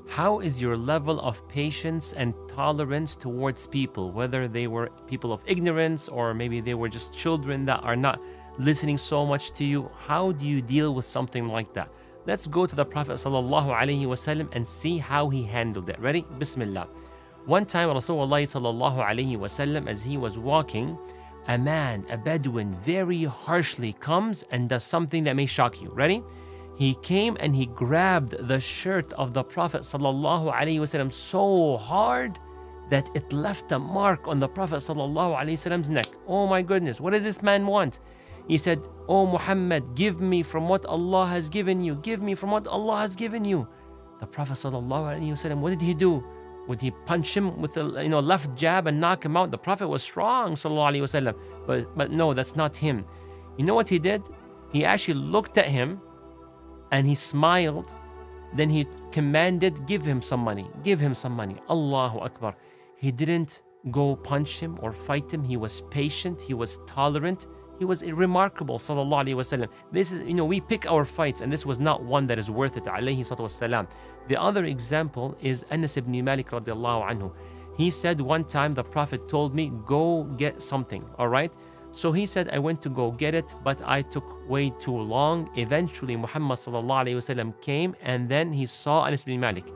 How is your level of patience and tolerance towards people, whether they were people of ignorance or maybe they were just children that are not listening so much to you? How do you deal with something like that? Let's go to the Prophet ﷺ and see how he handled it. Ready? Bismillah. One time, Rasulullah ﷺ, as he was walking, a man, a Bedouin, very harshly comes and does something that may shock you. Ready? He came and he grabbed the shirt of the Prophet ﷺ so hard that it left a mark on the Prophet ﷺ's neck. Oh my goodness, what does this man want? He said, "Oh Muhammad, give me from what Allah has given you. Give me from what Allah has given you." The Prophet ﷺ, what did he do? Would he punch him with a left jab and knock him out? The Prophet was strong, ﷺ, but no, that's not him. You know what he did? He actually looked at him and he smiled. Then he commanded, give him some money. Give him some money. Allahu Akbar. He didn't go punch him or fight him. He was patient. He was tolerant. He was remarkable, sallallahu alaihi wasallam. This is, we pick our fights, and this was not one that is worth it, alayhi salatu wasalam. The other example is Anas ibn Malik radiallahu anhu. He said one time, the Prophet told me, go get something, all right? So he said, I went to go get it, but I took way too long. Eventually, Muhammad sallallahu alaihi wasallam came, and then he saw Anas ibn Malik.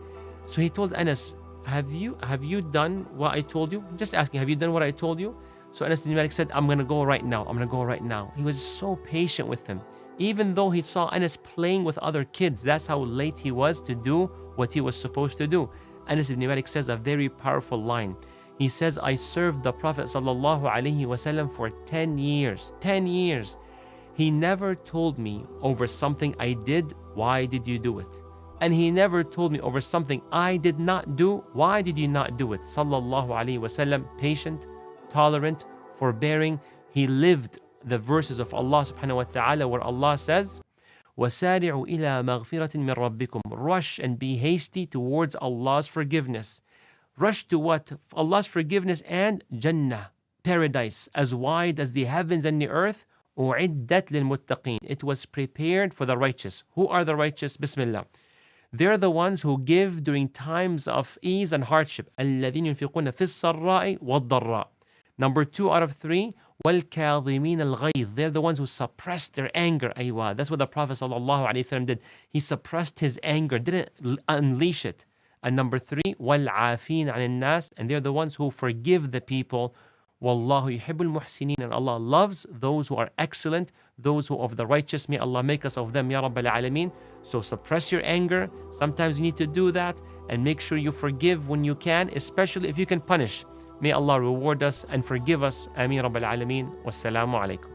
So he told Anas, have you done what I told you? Just asking, have you done what I told you? So Anas bin Malik said, I'm going to go right now. I'm going to go right now. He was so patient with him. Even though he saw Anas playing with other kids, that's how late he was to do what he was supposed to do. Anas ibn Malik says a very powerful line. He says, I served the Prophet ﷺ for 10 years. 10 years. He never told me over something I did, why did you do it? And he never told me over something I did not do, why did you not do it? Sallallahu Alaihi Wasallam, patient, tolerant, forbearing. He lived the verses of Allah subhanahu wa ta'ala where Allah says, وَسَارِعُوا إِلَى مَغْفِرَةٍ مِّن رَبِّكُمْ. Rush and be hasty towards Allah's forgiveness. Rush to what? Allah's forgiveness and Jannah, paradise, as wide as the heavens and the earth. أُعِدَّتْ لِلْمُتَّقِينَ. It was prepared for the righteous. Who are the righteous? Bismillah. They're the ones who give during times of ease and hardship. الَّذِينَ يُنْفِقُونَ فِي السَّرَّاءِ وَالضَّرَّاءِ. Number 2 out of 3, وَالْكَاظِمِينَ الْغَيْظِ. They're the ones who suppress their anger. Aywa. That's what the Prophet ﷺ did. He suppressed his anger, didn't unleash it. And number 3, وَالْعَافِينَ عَنِ النَّاسِ. And they're the ones who forgive the people. وَاللَّهُ يُحِبُّ الْمُحْسِنِينَ. And Allah loves those who are excellent, those who are of the righteous. May Allah make us of them, Ya Rabbal Alameen. So suppress your anger. Sometimes you need to do that. And make sure you forgive when you can, especially if you can punish. May Allah reward us and forgive us. Ameen Rabbil Alameen. Wassalamu alaikum.